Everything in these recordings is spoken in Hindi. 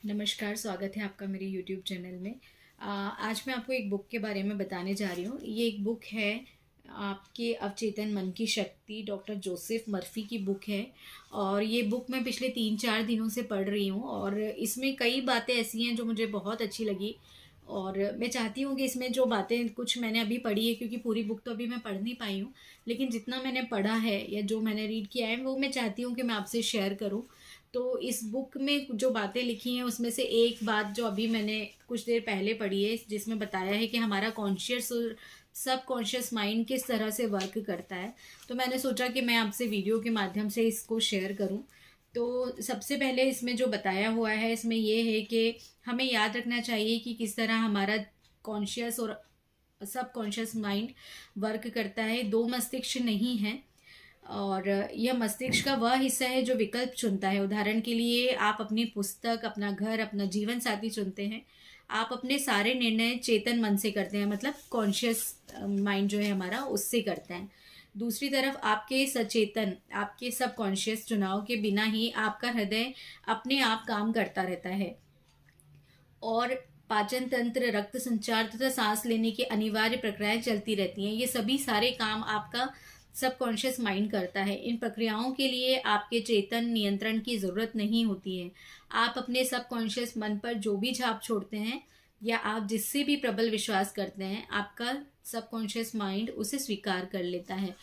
नमस्कार, स्वागत है आपका मेरे यूट्यूब चैनल में। आज मैं आपको एक बुक के बारे में बताने जा रही हूँ। ये एक बुक है आपके अवचेतन मन की शक्ति, डॉक्टर जोसेफ मर्फी की बुक है। और ये बुक मैं पिछले 3-4 दिनों से पढ़ रही हूँ और इसमें कई बातें ऐसी हैं जो मुझे बहुत अच्छी लगी। और मैं चाहती हूँ कि इसमें जो बातें कुछ मैंने अभी पढ़ी है, क्योंकि पूरी बुक तो अभी मैं पढ़ नहीं पाई हूँ, लेकिन जितना मैंने पढ़ा है या जो मैंने रीड किया है वो मैं चाहती हूँ कि मैं आपसे शेयर करूँ। तो इस बुक में जो बातें लिखी हैं उसमें से एक बात जो अभी मैंने कुछ देर पहले पढ़ी है, जिसमें बताया है कि हमारा कॉन्शियस और सब कॉन्शियस माइंड किस तरह से वर्क करता है। तो मैंने सोचा कि मैं आपसे वीडियो के माध्यम से इसको शेयर करूं। तो सबसे पहले इसमें जो बताया हुआ है इसमें ये है कि हमें याद रखना चाहिए कि किस तरह हमारा कॉन्शियस और सब कॉन्शियस माइंड वर्क करता है। दो मस्तिष्क नहीं है और यह मस्तिष्क का वह हिस्सा है जो विकल्प चुनता है। उदाहरण के लिए आप अपनी पुस्तक, अपना घर, अपना जीवन साथी चुनते हैं। आप अपने सारे निर्णय चेतन मन से करते हैं, मतलब कॉन्शियस माइंड जो है हमारा उससे करते हैं। दूसरी तरफ आपके सचेतन, आपके सब कॉन्शियस चुनाव के बिना ही आपका हृदय अपने आप काम करता रहता है और पाचन तंत्र, रक्त संचार तथा सांस लेने की अनिवार्य प्रक्रियाएं चलती रहती हैं। ये सभी सारे काम आपका सबकॉन्शियस माइंड करता है। इन प्रक्रियाओं के लिए आपके चेतन नियंत्रण की जरूरत नहीं होती है। आप अपने सबकॉन्शियस मन पर जो भी छाप छोड़ते हैं या आप जिससे भी प्रबल विश्वास करते हैं, आपका सबकॉन्शियस माइंड उसे स्वीकार कर लेता है।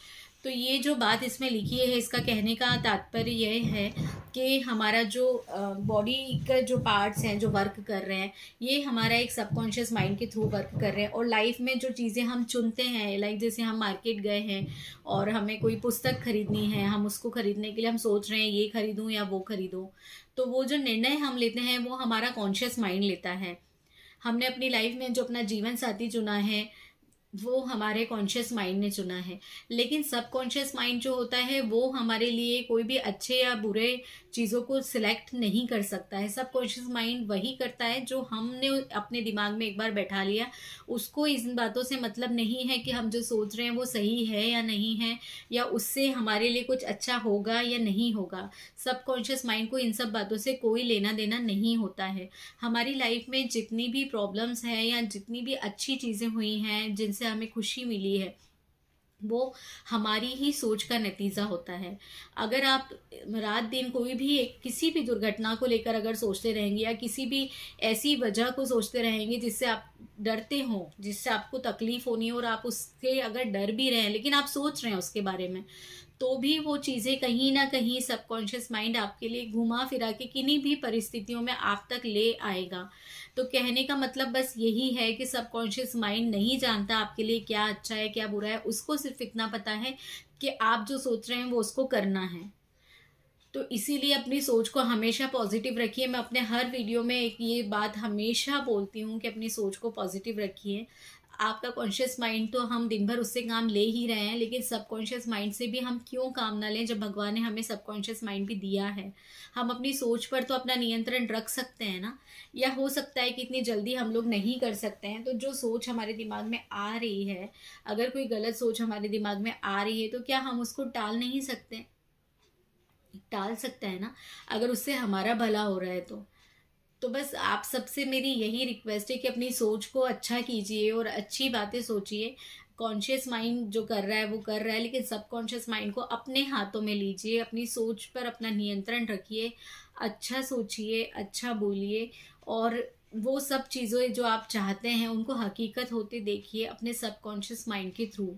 तो ये जो बात इसमें लिखी है, इसका कहने का तात्पर्य यह है कि हमारा जो बॉडी का जो पार्ट्स हैं जो वर्क कर रहे हैं, ये हमारा एक सबकॉन्शियस माइंड के थ्रू वर्क कर रहे हैं। और लाइफ में जो चीज़ें हम चुनते हैं, लाइक जैसे हम मार्केट गए हैं और हमें कोई पुस्तक खरीदनी है, हम उसको खरीदने के लिए हम सोच रहे हैं ये खरीदूं या वो खरीदूं, तो वो जो निर्णय हम लेते हैं वो हमारा कॉन्शियस माइंड लेता है। हमने अपनी लाइफ में जो अपना जीवन साथी चुना है वो हमारे कॉन्शियस माइंड ने चुना है। लेकिन सब कॉन्शियस माइंड जो होता है वो हमारे लिए कोई भी अच्छे या बुरे चीज़ों को सिलेक्ट नहीं कर सकता है। सब कॉन्शियस माइंड वही करता है जो हमने अपने दिमाग में एक बार बैठा लिया। उसको इन बातों से मतलब नहीं है कि हम जो सोच रहे हैं वो सही है या नहीं है, या उससे हमारे लिए कुछ अच्छा होगा या नहीं होगा। सब कॉन्शियस माइंड को इन सब बातों से कोई लेना देना नहीं होता है। हमारी लाइफ में जितनी भी प्रॉब्लम्स हैं या जितनी भी अच्छी चीज़ें हुई हैं जिनसे हमें खुशी मिली है, वो हमारी ही सोच का नतीजा होता है। अगर आप रात दिन कोई भी किसी भी दुर्घटना को लेकर अगर सोचते रहेंगे या किसी भी ऐसी वजह को सोचते रहेंगे जिससे आप डरते हो, जिससे आपको तकलीफ होनी है और आप उससे अगर डर भी रहे हैं लेकिन आप सोच रहे हैं उसके बारे में, तो भी वो चीज़ें कहीं ना कहीं सबकॉन्शियस माइंड आपके लिए घुमा फिरा के किन्हीं भी परिस्थितियों में आप तक ले आएगा। तो कहने का मतलब बस यही है कि सबकॉन्शियस माइंड नहीं जानता आपके लिए क्या अच्छा है क्या बुरा है। उसको सिर्फ इतना पता है कि आप जो सोच रहे हैं वो उसको करना है। तो इसीलिए अपनी सोच को हमेशा पॉजिटिव रखिए। मैं अपने हर वीडियो में एक ये बात हमेशा बोलती हूँ कि अपनी सोच को पॉजिटिव रखिए। आपका कॉन्शियस माइंड तो हम दिन भर उससे काम ले ही रहे हैं, लेकिन सबकॉन्शियस माइंड से भी हम क्यों काम ना लें जब भगवान ने हमें सबकॉन्शियस माइंड भी दिया है। हम अपनी सोच पर तो अपना नियंत्रण रख सकते हैं ना। या हो सकता है कि इतनी जल्दी हम लोग नहीं कर सकते हैं, तो जो सोच हमारे दिमाग में आ रही है, अगर कोई गलत सोच हमारे दिमाग में आ रही है तो क्या हम उसको टाल नहीं सकते? टाल सकता है ना, अगर उससे हमारा भला हो रहा है तो बस आप सबसे मेरी यही रिक्वेस्ट है कि अपनी सोच को अच्छा कीजिए और अच्छी बातें सोचिए। कॉन्शियस माइंड जो कर रहा है वो कर रहा है, लेकिन सबकॉन्शियस माइंड को अपने हाथों में लीजिए। अपनी सोच पर अपना नियंत्रण रखिए। अच्छा सोचिए, अच्छा बोलिए और वो सब चीज़ें जो आप चाहते हैं उनको हकीकत होते देखिए अपने सबकॉन्शियस माइंड के थ्रू।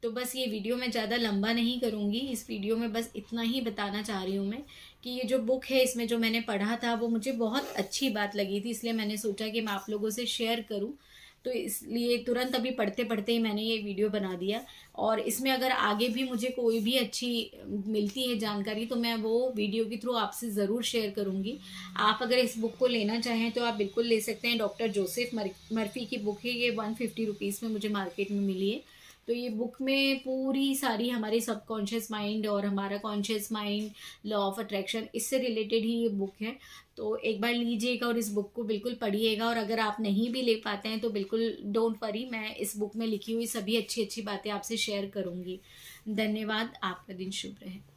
तो बस ये वीडियो मैं ज़्यादा लंबा नहीं करूँगी। इस वीडियो में बस इतना ही बताना चाह रही हूँ मैं कि ये जो बुक है इसमें जो मैंने पढ़ा था वो मुझे बहुत अच्छी बात लगी थी, इसलिए मैंने सोचा कि मैं आप लोगों से शेयर करूँ। तो इसलिए तुरंत अभी पढ़ते पढ़ते ही मैंने ये वीडियो बना दिया। और इसमें अगर आगे भी मुझे कोई भी अच्छी मिलती है जानकारी तो मैं वो वीडियो के थ्रू आपसे ज़रूर शेयर करूँगी। आप अगर इस बुक को लेना चाहें तो आप बिल्कुल ले सकते हैं। डॉक्टर जोसेफ मर्फी की बुक है ये। 150 रुपीज़ में मुझे मार्केट में मिली है। तो ये बुक में पूरी सारी हमारी सबकॉन्शियस माइंड और हमारा conscious mind, law of attraction, इससे रिलेटेड ही ये बुक है। तो एक बार लीजिएगा और इस बुक को बिल्कुल पढ़िएगा। और अगर आप नहीं भी ले पाते हैं तो बिल्कुल डोंट वरी, मैं इस बुक में लिखी हुई सभी अच्छी अच्छी बातें आपसे शेयर करूँगी। धन्यवाद। आपका दिन शुभ रहे।